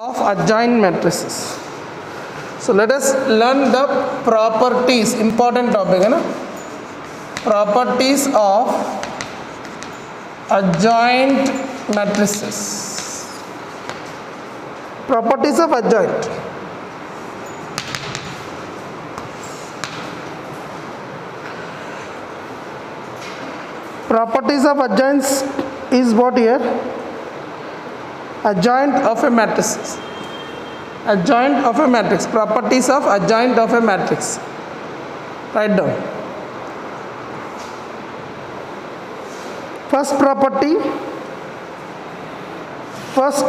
of adjoint matrices. So let us learn the properties, important topic है ना, properties of adjoint matrices. Properties of adjoint. Properties of adjoints is what here? Adjoint of a matrix. Adjoint of a matrix. Properties of adjoint of a matrix. Write down. First property. First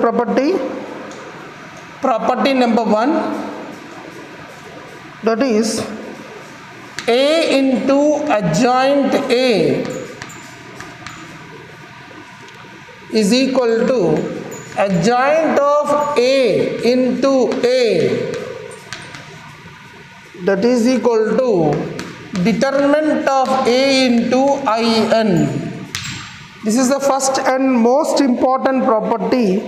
property. Property number 1. That is A into adjoint A is equal to adjoint of A into A, that is equal to determinant of A into IN. This is the first and most important property.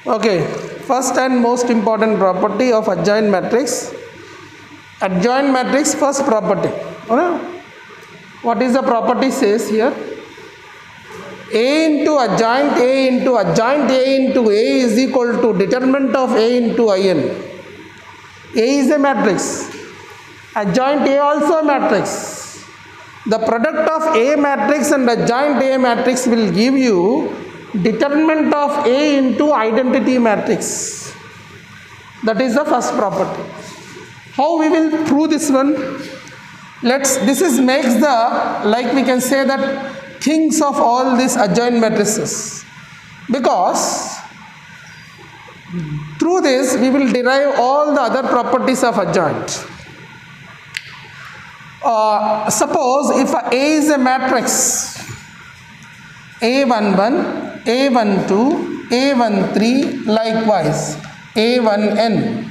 Okay, first and most important property of adjoint matrix. Adjoint matrix, first property. What is the property says here? A into adjoint A into adjoint A into A is equal to determinant of A into IN. A is a matrix. Adjoint A also a matrix. The product of A matrix and adjoint A matrix will give you determinant of A into identity matrix. That is the first property. How we will prove this one? This makes the, like we can say that, things of all these adjoint matrices, because through this we will derive all the other properties of adjoint. Suppose if A is a matrix, A11, A12, A13, likewise A1n.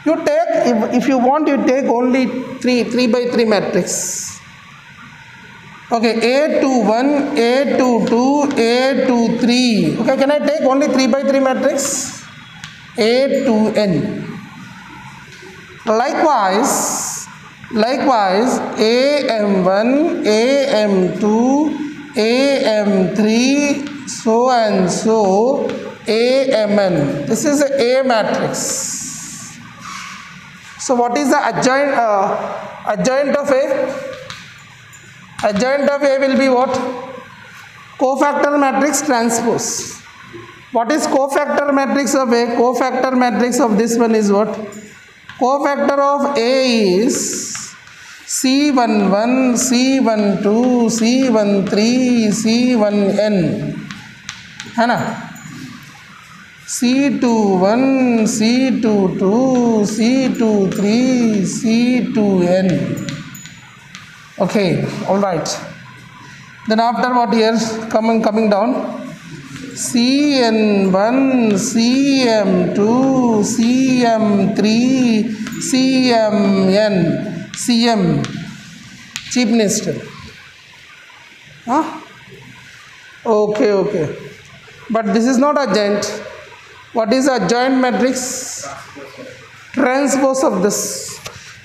You take, if you want, you take only 3 by 3 matrix. Okay, A21, A22, A23. Okay, can I take only 3 by 3 matrix? A2n. Likewise, AM1, AM2, AM3, so and so, AMN. This is a matrix. So what is the adjoint of A? Adjoint of A will be what? Cofactor matrix transpose. What is cofactor matrix of A? Cofactor matrix of this one is what? Cofactor of A is C11, C12, C13, C1n. है ना? C21, C22, C23, C2n. Okay, all right. Then after what here? Coming down. CN1, CM2, CM3, CMN, CM. Cheapness. Huh? Okay. But this is not adjoint. What is adjoint matrix? Transpose of this.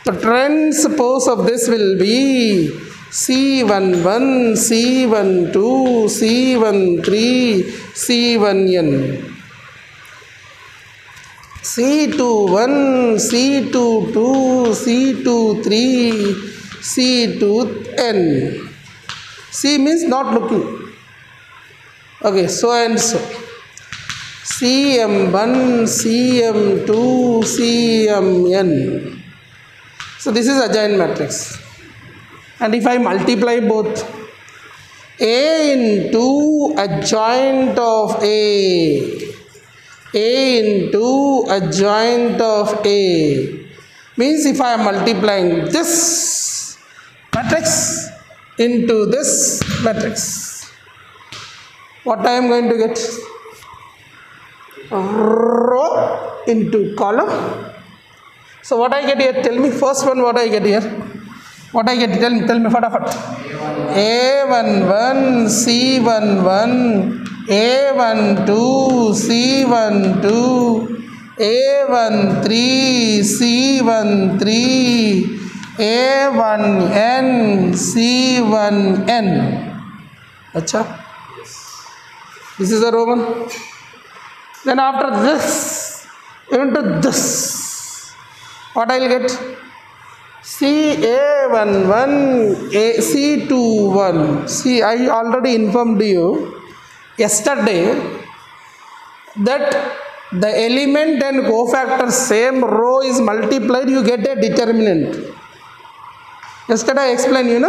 The transpose of this will be C11, C12, C13, C1n. C21, C22, C23, C2n. C means not looking. Okay, so and so. CM1, CM2, CMN. So this is adjoint matrix. And if I multiply both, A into adjoint of A into adjoint of A, means if I am multiplying this matrix into this matrix, what I am going to get? Row into column. So what I get here? Tell me first one what I get here. What I get? Tell me, fatafat. A11 C11 A12 C12 A13 C13 A1n C1n. Acha, this is a Roman. Then after this into this, what I will get? CA11 C21. See, I already informed you yesterday that the element and cofactor same row is multiplied, you get a determinant. Yesterday I explained,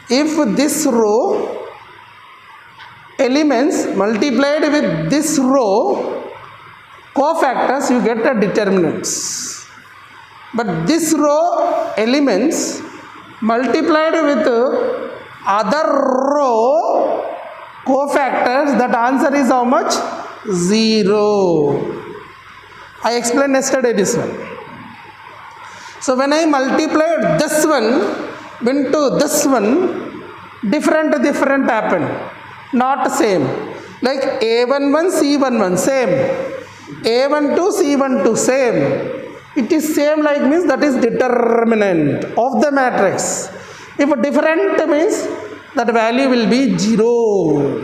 if this row elements multiplied with this row cofactors, you get a determinants. But this row elements multiplied with other row cofactors, that answer is how much? 0. I explained yesterday this one. So when I multiplied this one into this one, different happened, not same. Like A11 C11 same, A12 C12 same. It is same, like means that is determinant of the matrix. If different means that value will be 0.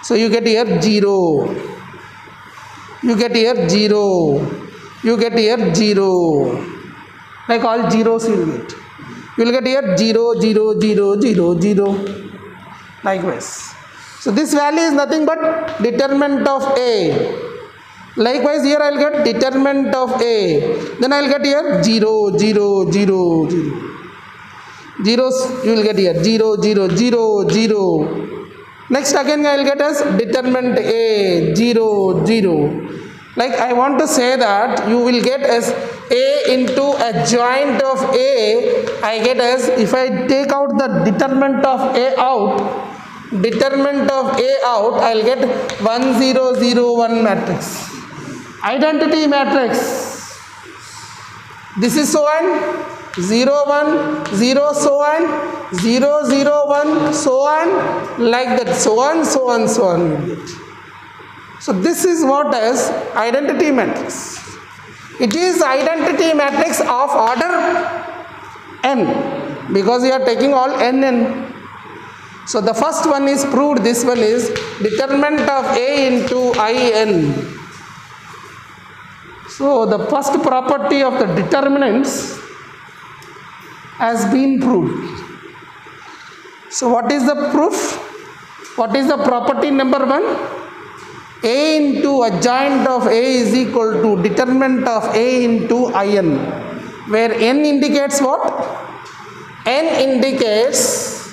So you get here 0. You get here 0. You get here 0. Like all zeros you will get. You will get here 0, 0, 0, 0, 0. Likewise. So this value is nothing but determinant of A. Likewise here I will get determinant of A. Then I will get here 0, 0, 0, 0. Zeros you will get here 0, 0, 0, 0. Next again I will get as determinant A 0, 0. Like I want to say that you will get as A into adjoint of A. I get as, if I take out the determinant of A out, I will get 1, 0, 0, 1 matrix. Identity matrix. This is so on 0, 1, 0, so on 0, 0, 1, so on, like that, so on, so on, so on you get. So this is what is identity matrix. It is identity matrix of order n, because we are taking all n. So the first one is proved. This one is determinant of A into In. So the first property of the determinants has been proved. So what is the proof? What is the property number 1? A into adjoint of A is equal to determinant of A into In, where n indicates what? N indicates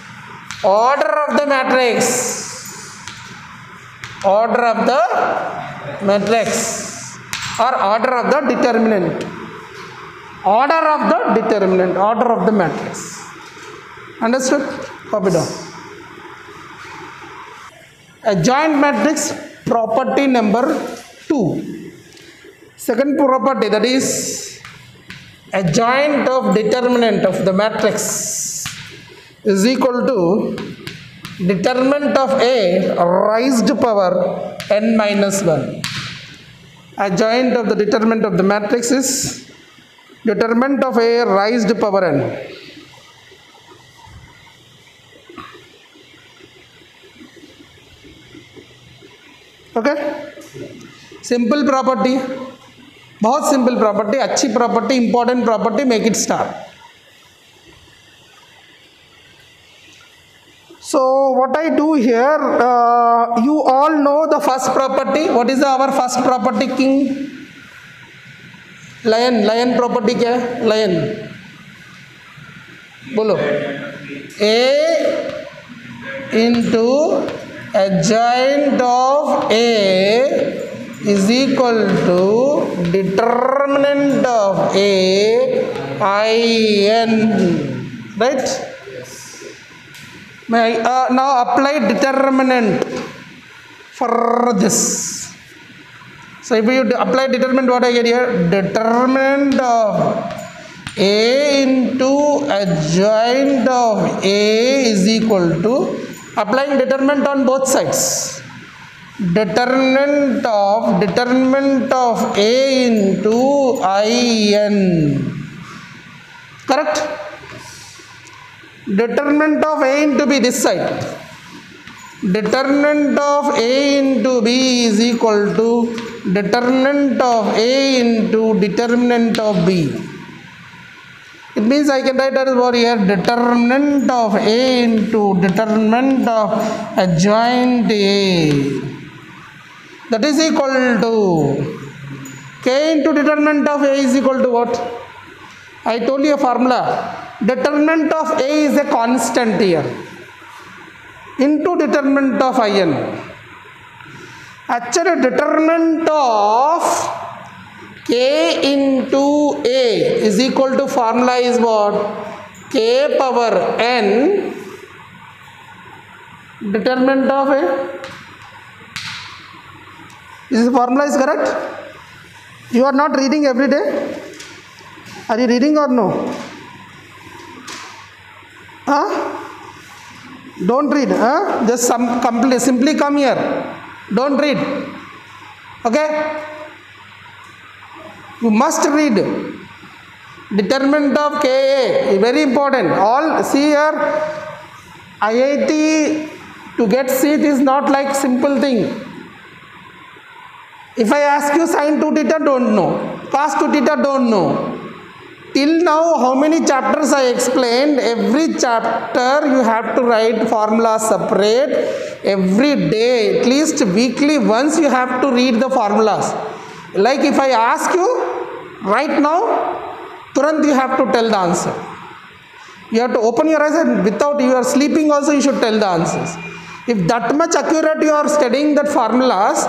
order of the matrix. Order of the matrix. Or order of the determinant. Order of the determinant. Order of the matrix. Understood? Copy down. Adjoint matrix property number 2. Second property, that is adjoint of determinant of the matrix is equal to determinant of A raised power n minus 1. Adjoint of the determinant of the matrix is determinant of A raised power n. Okay? Simple property. बहुत simple property, अच्छी property, important property, make it star. So what I do here, you all know the first property. What is our first property? King. Lion property क्या है? Lion. बोलो. A into adjoint of A is equal to determinant of A In. Right? Now apply determinant for this. So if you apply determinant, what I get here? Determinant of A into adjoint of A is equal to, applying determinant on both sides, determinant of A into IN, correct? Determinant of A into B this side, determinant of A into B is equal to determinant of A into determinant of B. It means I can write that over here, determinant of A into determinant of adjoint A, that is equal to K into determinant of A is equal to what? I told you a formula. Determinant of A is a constant here into determinant of IN. Actually, determinant of K into A is equal to, formula is what? K power N determinant of A. This formula is correct? You are not reading every day? Are you reading or no? Don't read. Just simply come here. Don't read. Okay? You must read. Determinant of KA, very important. All, see here, IIT to get seat is not like simple thing. If I ask you sin 2 theta, don't know. Cos 2 theta, don't know. Till now, how many chapters I explained? Every chapter you have to write formula separate. Every day, at least weekly once, you have to read the formulas. Like if I ask you right now, Turant you have to tell the answer. You have to open your eyes and without you are sleeping also you should tell the answers. If that much accurate you are studying that formulas,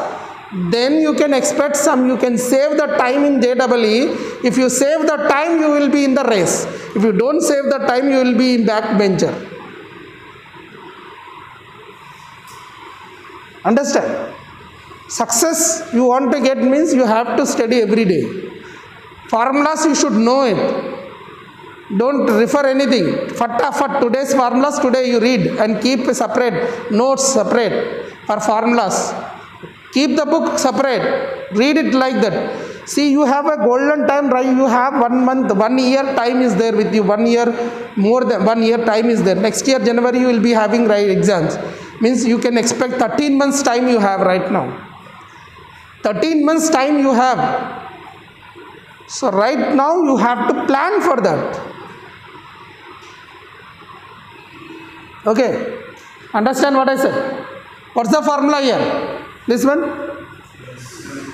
then you can expect you can save the time in JEE. If you save the time, you will be in the race. If you don't save the time, you will be in backbencher. Understand? Success you want to get means you have to study every day. Formulas you should know it. Don't refer anything. Fatafat, today's formulas today you read and keep separate, notes separate for formulas. Keep the book separate. Read it like that. See, you have a golden time, right? You have 1 month, 1 year time is there with you. 1 year, more than 1 year time is there. Next year, January, you will be having exams. Means you can expect 13 months time you have right now. 13 months time you have. So right now, you have to plan for that. Okay. Understand what I said? What's the formula here? This one?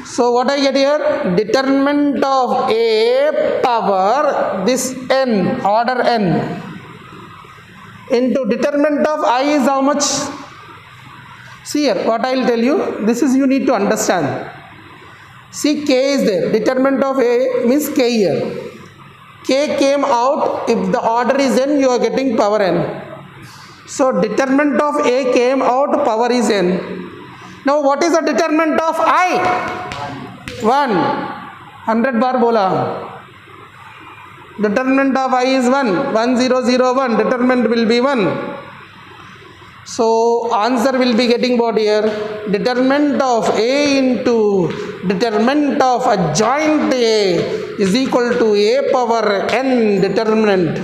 So what I get here? Determinant of A power this n, order n, into determinant of I is how much? See here, what I will tell you, this is you need to understand. See, K is there. Determinant of A means K here. K came out, if the order is n, you are getting power n. So determinant of A came out, power is n. Now what is the determinant of I? 1. 100 bar bola. Determinant of I is 1. 1001. Determinant will be 1. So answer will be getting what here? Determinant of A into determinant of adjoint A is equal to A power n determinant.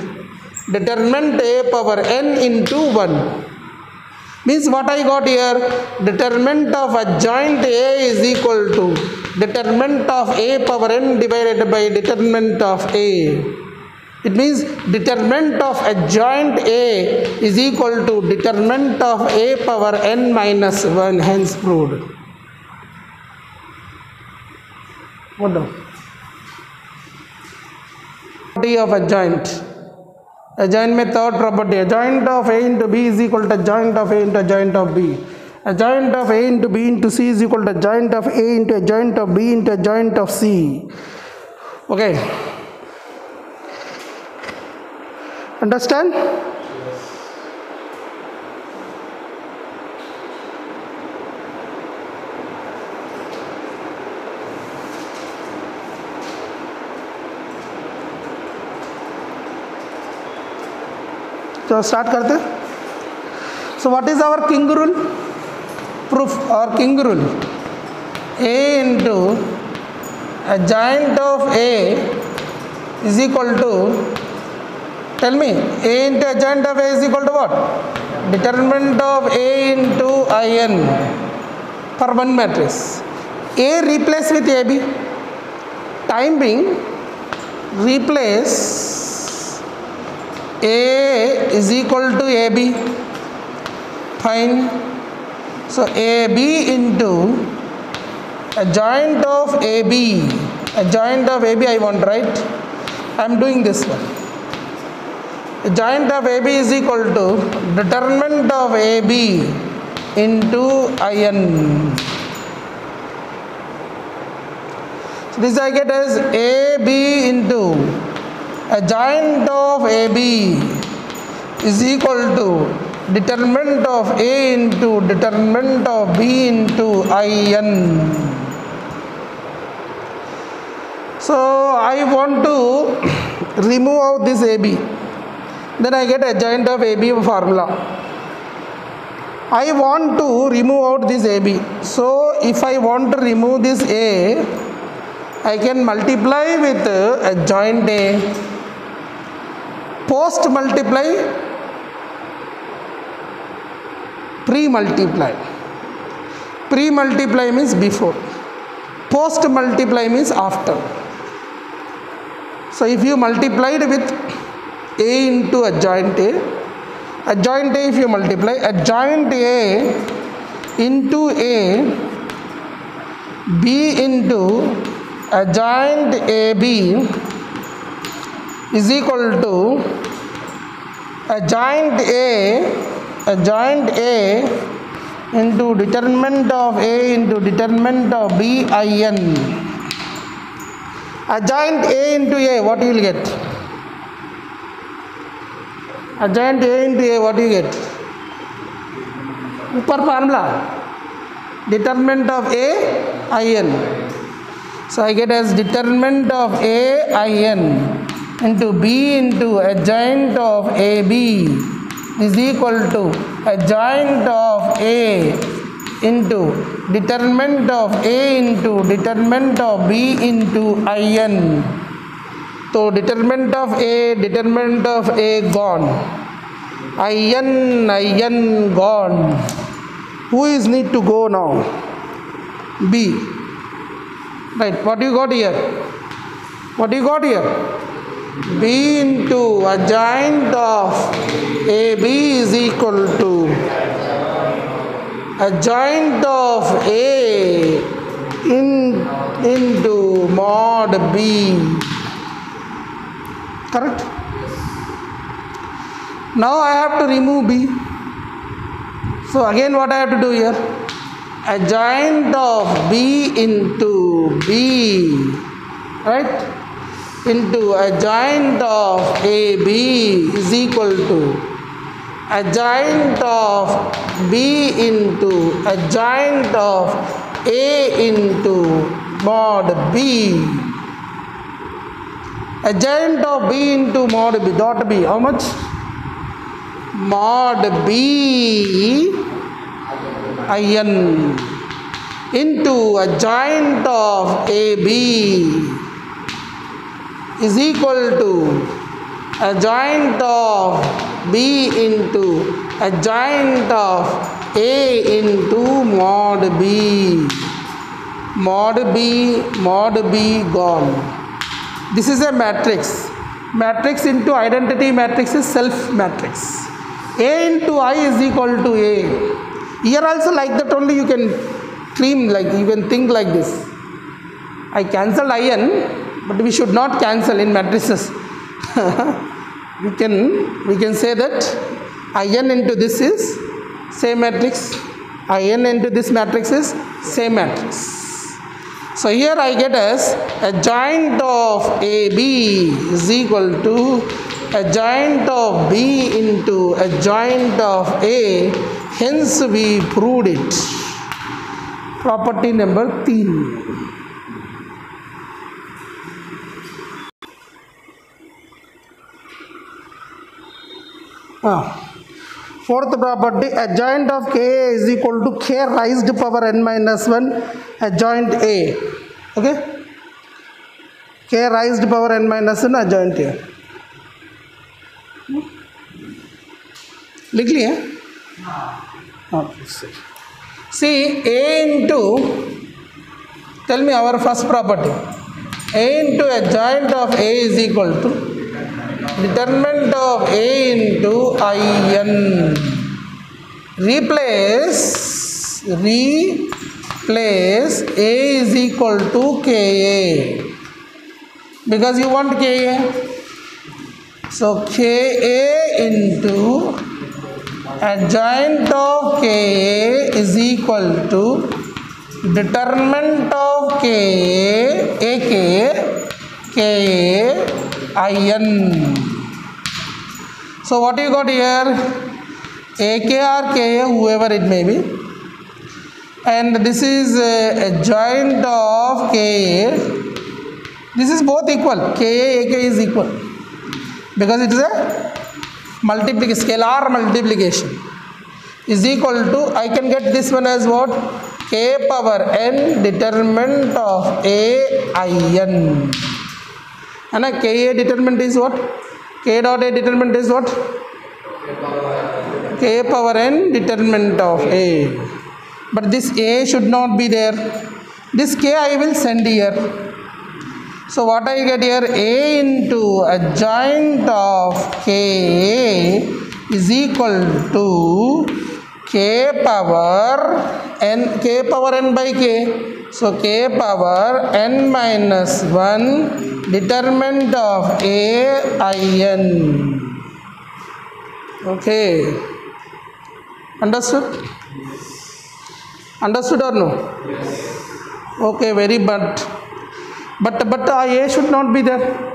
Determinant A power n into 1. Means what I got here? Determinant of adjoint A is equal to determinant of A power n divided by determinant of A. It means determinant of adjoint A is equal to determinant of A power n minus 1, hence proved. What the? Property of adjoint. Adjoint में third property. Adjoint of A into B is equal to adjoint of A into adjoint of B. Adjoint of A into B into C is equal to adjoint of A into adjoint of B into adjoint of C. Okay. Understand? तो start करते. So what is our king rule? Proof or king rule. A into adjoint of A is equal to, tell me, A into adjoint of A is equal to what? Determinant of A into In for one matrix. A replace with AB. Time being, replace A is equal to AB. Fine. So AB into adjoint of AB. Adjoint of AB I want, right? I am doing this one. Adjoint of AB is equal to determinant of AB into In. So this I get as AB into adjoint of AB is equal to determinant of A into determinant of B into In. So I want to remove out this AB. Then I get adjoint of AB formula. I want to remove out this AB. So if I want to remove this A, I can multiply with adjoint A. Post multiply, pre-multiply. Pre-multiply means before. Post multiply means after. So if you multiplied with A into adjoint A, adjoint A if you multiply, adjoint A into A, B into adjoint AB is equal to adjoint A into determinant of A into determinant of B In. Adjoint A into A, what you will get? Adjoint A into A, what do you get? Upper formula, determinant of A In. So I get as determinant of A In into B into adjoint of AB is equal to adjoint of A into determinant of A into determinant of B into In. So determinant of A gone. In gone. Who is need to go now? B. Right, what you got here? What you got here? B into adjoint of AB is equal to adjoint of A into mod B. Correct? Now I have to remove B. So again what I have to do here? Adjoint of B into B, right? Into adjoint of AB is equal to adjoint of B into adjoint of A into mod B. Adjoint of B into mod B, dot B, how much? Mod B In into adjoint of AB is equal to adjoint of B into adjoint of A into mod B. Mod B gone. This is a matrix. Matrix into identity matrix is self matrix. A into I is equal to A. Here also like that only you can dream, like you can think like this. I cancel In, but we should not cancel in matrices. we can say that In into this is same matrix, In into this matrix is same matrix. So here I get as adjoint of AB is equal to adjoint of B into adjoint of A. Hence we proved it. Property number 3. Fourth property, adjoint of Ka is equal to K raised power n minus 1 adjoint A. Okay, K raised power n minus 1 adjoint A. लिख लिए? Okay. See, A into, tell me our first property. A into adjoint of A is equal to determinant of A into In. Replace A is equal to Ka, because you want Ka. So Ka into adjoint of Ka is equal to determinant of Ka, Ak, Ka, In. So what you got here? Ak or Ka, whoever it may be, and this is adjoint of Ka. This is both equal. Ka, Ak is equal because it is a scalar multiplication. Is equal to, I can get this one as what? K power n determinant of In. And a Ka determinant is what? K dot A determinant is what? K power n determinant of A. But this A should not be there. This K I will send here. So what I get here? A into adjoint of Ka is equal to K power n by K. So K power n minus 1 determinant of In. Okay. Understood? Understood or no? Okay, very but A should not be there.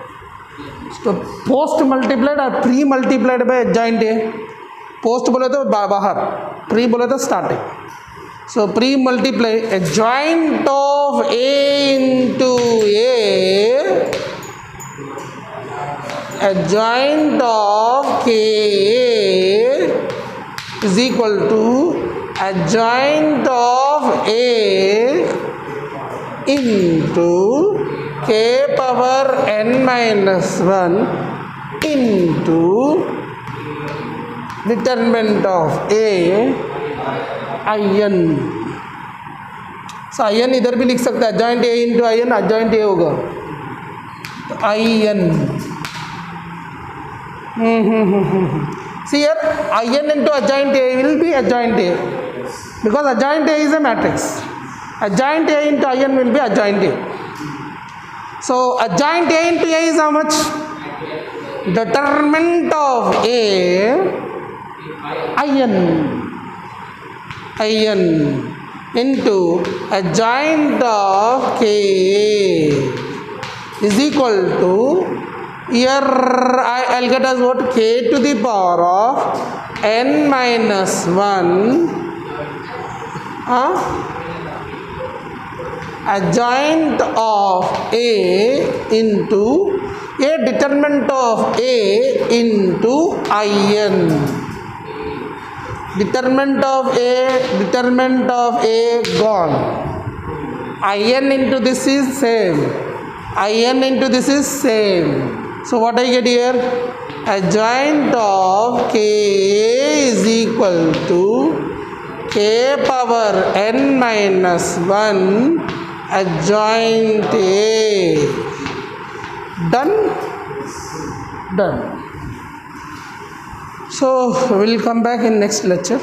So post multiplied or pre multiplied by adjoint A. Post बोले तो बाहर, pre बोले तो starting. So pre multiply adjoint of A into A, adjoint of Ka is equal to adjoint of A into K power n minus 1 into determinant of A In. So In इधर भी लिख सकते हैं, adjoint A into In, adjoint A होगा तो In. See here, In into adjoint A will be adjoint A, because adjoint A is a matrix. Adjoint A into In will be adjoint A. So adjoint A into A is how much? Determinant of A In into adjoint of Ka is equal to, here I'll get as what? K to the power of n minus 1 adjoint of A into a determinant of A into In. Determinant of A gone. In into this is same. In into this is same. So what I get here? Adjoint of K is equal to K power n minus 1 adjoint A. Done? Done. So we will come back in next lecture.